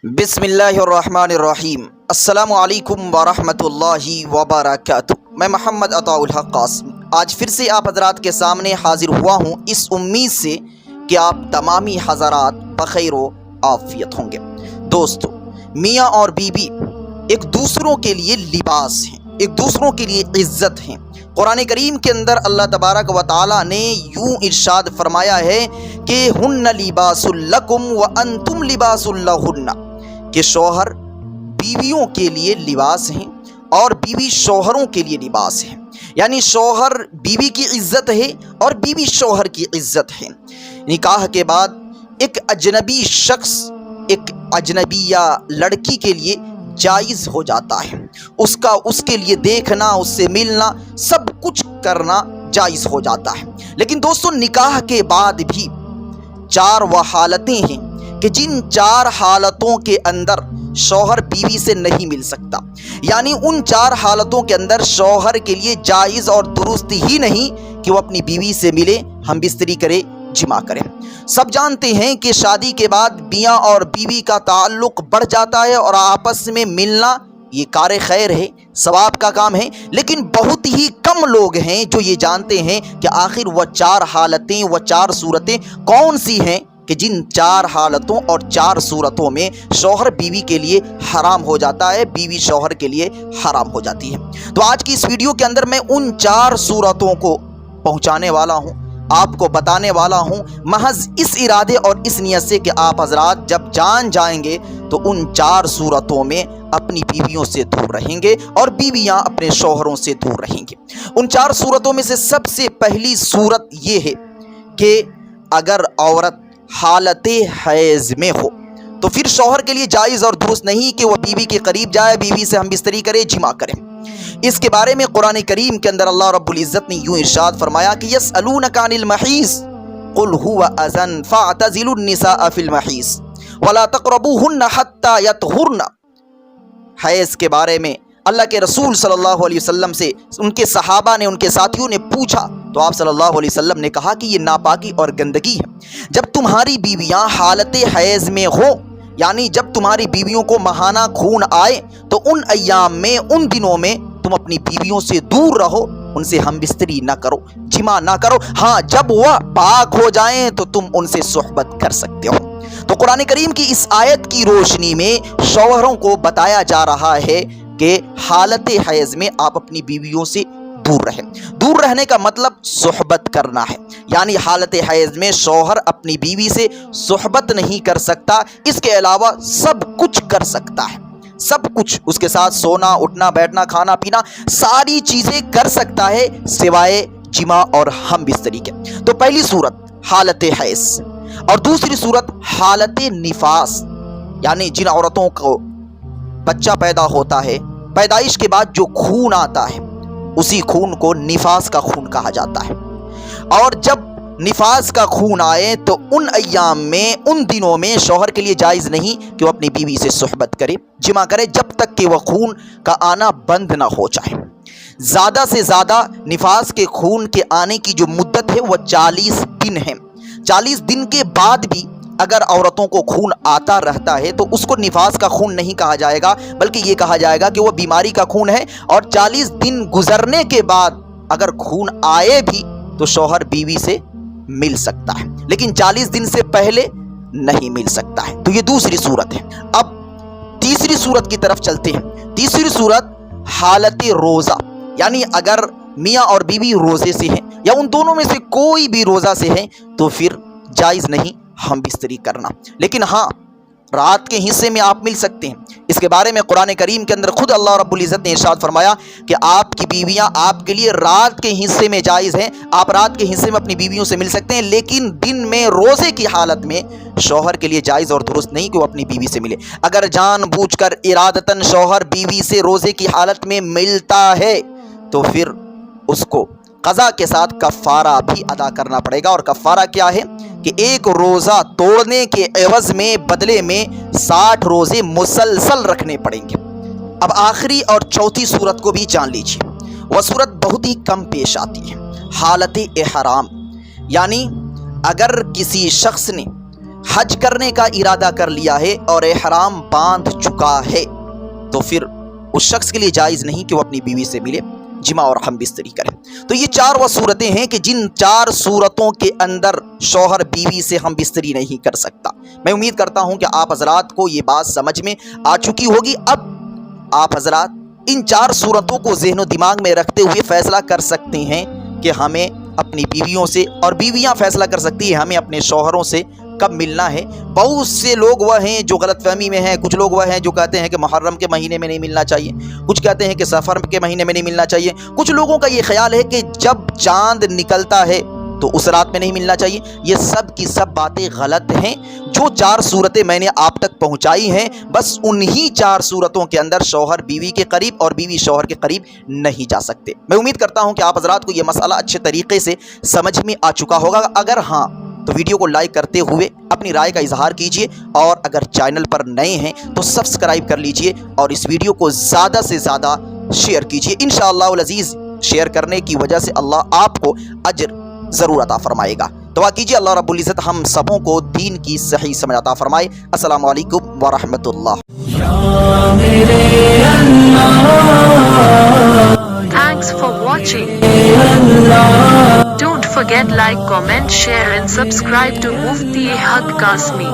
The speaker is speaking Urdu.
بسم اللہ الرحمن الرحیم۔ السلام علیکم ورحمۃ اللہ وبرکاتہ۔ میں محمد عطاء الحق قاسم آج پھر سے آپ حضرات کے سامنے حاضر ہوا ہوں، اس امید سے کہ آپ تمامی حضرات بخیر و عافیت ہوں گے۔ دوستو، میاں اور بیوی ایک دوسروں کے لیے لباس ہیں، ایک دوسروں کے لیے عزت ہیں۔ قرآن کریم کے اندر اللہ تبارک و تعالی نے یوں ارشاد فرمایا ہے کہ ہن لباس لکم وانتم لباس لہن، کہ شوہر بیویوں کے لیے لباس ہیں اور بیوی شوہروں کے لیے لباس ہے، یعنی شوہر بیوی کی عزت ہے اور بیوی شوہر کی عزت ہے۔ نکاح کے بعد ایک اجنبی شخص ایک اجنبیہ لڑکی کے لیے جائز ہو جاتا ہے، اس کے لیے دیکھنا، اس سے ملنا، سب کچھ کرنا جائز ہو جاتا ہے۔ لیکن دوستو، نکاح کے بعد بھی چار وہ حالتیں ہیں کہ جن چار حالتوں کے اندر شوہر بیوی سے نہیں مل سکتا، یعنی ان چار حالتوں کے اندر شوہر کے لیے جائز اور درست ہی نہیں کہ وہ اپنی بیوی سے ملے، ہم بستری کرے، جمع کرے۔ سب جانتے ہیں کہ شادی کے بعد میاں اور بیوی کا تعلق بڑھ جاتا ہے اور آپس میں ملنا یہ کار خیر ہے، ثواب کا کام ہے، لیکن بہت ہی کم لوگ ہیں جو یہ جانتے ہیں کہ آخر وہ چار حالتیں، وہ چار صورتیں کون سی ہیں کہ جن چار حالتوں اور چار صورتوں میں شوہر بیوی کے لیے حرام ہو جاتا ہے، بیوی شوہر کے لیے حرام ہو جاتی ہے۔ تو آج کی اس ویڈیو کے اندر میں ان چار صورتوں کو پہنچانے والا ہوں، آپ کو بتانے والا ہوں، محض اس ارادے اور اس نیت سے کہ آپ حضرات جب جان جائیں گے تو ان چار صورتوں میں اپنی بیویوں سے دور رہیں گے اور بیویاں اپنے شوہروں سے دور رہیں گے۔ ان چار صورتوں میں سے سب سے پہلی صورت یہ ہے کہ اگر عورت حالت حیض میں ہو تو پھر شوہر کے لیے جائز اور درست نہیں کہ وہ بیوی کے قریب جائے، بیوی سے ہم بستری کرے، جمع کرے۔ اس کے بارے میں قرآن کریم کے اندر اللہ رب العزت نے یوں ارشاد فرمایا کہ یسألونک عن المحیض قل هو اذن فاعتزلوا النساء فی المحیض ولا تقربوهن حتى يطهرن۔ حیض کے بارے میں اللہ کے رسول صلی اللہ علیہ وسلم سے ان کے صحابہ نے، ان کے ساتھیوں نے پوچھا تو آپ صلی اللہ علیہ وسلم نے کہا کہ یہ ناپاکی اور گندگی ہے۔ جب تمہاری بیویاں حالت حیض میں ہو، یعنی جب تمہاری بیویوں کو ماہانہ خون آئے تو ان ایام میں، ان دنوں میں تم اپنی بیویوں سے دور رہو، ان سے ہم بستری نہ کرو، جمع نہ کرو۔ ہاں، جب وہ پاک ہو جائیں تو تم ان سے صحبت کر سکتے ہو۔ تو قرآن کریم کی اس آیت کی روشنی میں شوہروں کو بتایا جا رہا ہے کہ حالت حیض میں آپ اپنی بیویوں سے دور رہیں۔ دور رہنے کا مطلب صحبت کرنا ہے، یعنی حالت حیض میں شوہر اپنی بیوی سے صحبت نہیں کر سکتا، اس کے علاوہ سب کچھ کر سکتا ہے، سب کچھ، اس کے ساتھ سونا، اٹھنا، بیٹھنا، کھانا پینا، ساری چیزیں کر سکتا ہے سوائے جمع اور ہم بستری کے۔ تو پہلی صورت حالت حیض، اور دوسری صورت حالت نفاس، یعنی جن عورتوں کو بچہ پیدا ہوتا ہے، پیدائش کے بعد جو خون آتا ہے اسی خون کو نفاس کا خون کہا جاتا ہے، اور جب نفاس کا خون آئے تو ان ایام میں، ان دنوں میں شوہر کے لیے جائز نہیں کہ وہ اپنی بیوی سے صحبت کرے، جمع کرے، جب تک کہ وہ خون کا آنا بند نہ ہو جائے۔ زیادہ سے زیادہ نفاس کے خون کے آنے کی جو مدت ہے وہ 40 دن ہے۔ 40 دن کے بعد بھی اگر عورتوں کو خون آتا رہتا ہے تو اس کو نفاس کا خون نہیں کہا جائے گا، بلکہ یہ کہا جائے گا کہ وہ بیماری کا خون ہے، اور 40 دن گزرنے کے بعد اگر خون آئے بھی تو شوہر بیوی سے مل سکتا ہے، لیکن 40 دن سے پہلے نہیں مل سکتا ہے۔ تو یہ دوسری صورت ہے۔ اب تیسری صورت کی طرف چلتے ہیں۔ تیسری صورت حالت روزہ، یعنی اگر میاں اور بیوی روزے سے ہیں یا ان دونوں میں سے کوئی بھی روزہ سے ہیں تو پھر جائز نہیں ہم بستری کرنا، لیکن ہاں رات کے حصے میں آپ مل سکتے ہیں۔ اس کے بارے میں قرآن کریم کے اندر خود اللہ رب العزت نے ارشاد فرمایا کہ آپ کی بیویاں آپ کے لیے رات کے حصے میں جائز ہیں، آپ رات کے حصے میں اپنی بیویوں سے مل سکتے ہیں، لیکن دن میں روزے کی حالت میں شوہر کے لیے جائز اور درست نہیں کہ وہ اپنی بیوی سے ملے۔ اگر جان بوجھ کر ارادتاً شوہر بیوی سے روزے کی حالت میں ملتا ہے تو پھر اس کو قضا کے ساتھ کفارہ بھی ادا کرنا پڑے گا، اور کفارہ کیا ہے کہ ایک روزہ توڑنے کے عوض میں، بدلے میں 60 روزے مسلسل رکھنے پڑیں گے۔ اب آخری اور چوتھی صورت کو بھی جان لیجیے، وہ صورت بہت ہی کم پیش آتی ہے، حالت احرام، یعنی اگر کسی شخص نے حج کرنے کا ارادہ کر لیا ہے اور احرام باندھ چکا ہے تو پھر اس شخص کے لیے جائز نہیں کہ وہ اپنی بیوی سے ملے، جمع اور ہم بستری کرے۔ تو یہ 4 وہ صورتیں ہیں کہ جن 4 صورتوں کے اندر شوہر بیوی سے ہم بستری نہیں کر سکتا۔ میں امید کرتا ہوں کہ آپ حضرات کو یہ بات سمجھ میں آ چکی ہوگی۔ اب آپ حضرات ان 4 صورتوں کو ذہن و دماغ میں رکھتے ہوئے فیصلہ کر سکتے ہیں کہ ہمیں اپنی بیویوں سے، اور بیویاں فیصلہ کر سکتی ہیں ہمیں اپنے شوہروں سے کب ملنا ہے۔ بہت سے لوگ وہ ہیں جو غلط فہمی میں ہیں، کچھ لوگ وہ ہیں جو کہتے ہیں کہ محرم کے مہینے میں نہیں ملنا چاہیے، کچھ کہتے ہیں کہ سفر کے مہینے میں نہیں ملنا چاہیے، کچھ لوگوں کا یہ خیال ہے کہ جب چاند نکلتا ہے تو اس رات میں نہیں ملنا چاہیے۔ یہ سب کی سب باتیں غلط ہیں۔ جو 4 صورتیں میں نے آپ تک پہنچائی ہیں، بس انہی 4 صورتوں کے اندر شوہر بیوی کے قریب اور بیوی شوہر کے قریب نہیں جا سکتے۔ میں امید کرتا ہوں کہ آپ حضرات کو یہ مسئلہ اچھے طریقے سے سمجھ میں آ چکا ہوگا۔ اگر ہاں تو ویڈیو کو لائک کرتے ہوئے اپنی رائے کا اظہار کیجئے، اور اگر چینل پر نئے ہیں تو سبسکرائب کر لیجئے اور اس ویڈیو کو زیادہ سے زیادہ شیئر کیجئے۔ انشاءاللہ العزیز شیئر کرنے کی وجہ سے اللہ آپ کو اجر ضرور عطا فرمائے گا۔ دعا کیجئے اللہ رب العزت ہم سبوں کو دین کی صحیح سمجھ عطا فرمائے۔ السلام علیکم ورحمۃ اللہ۔ Thanks for watching. Don't forget like, comment, share and subscribe to Mufti Haq Kasmi.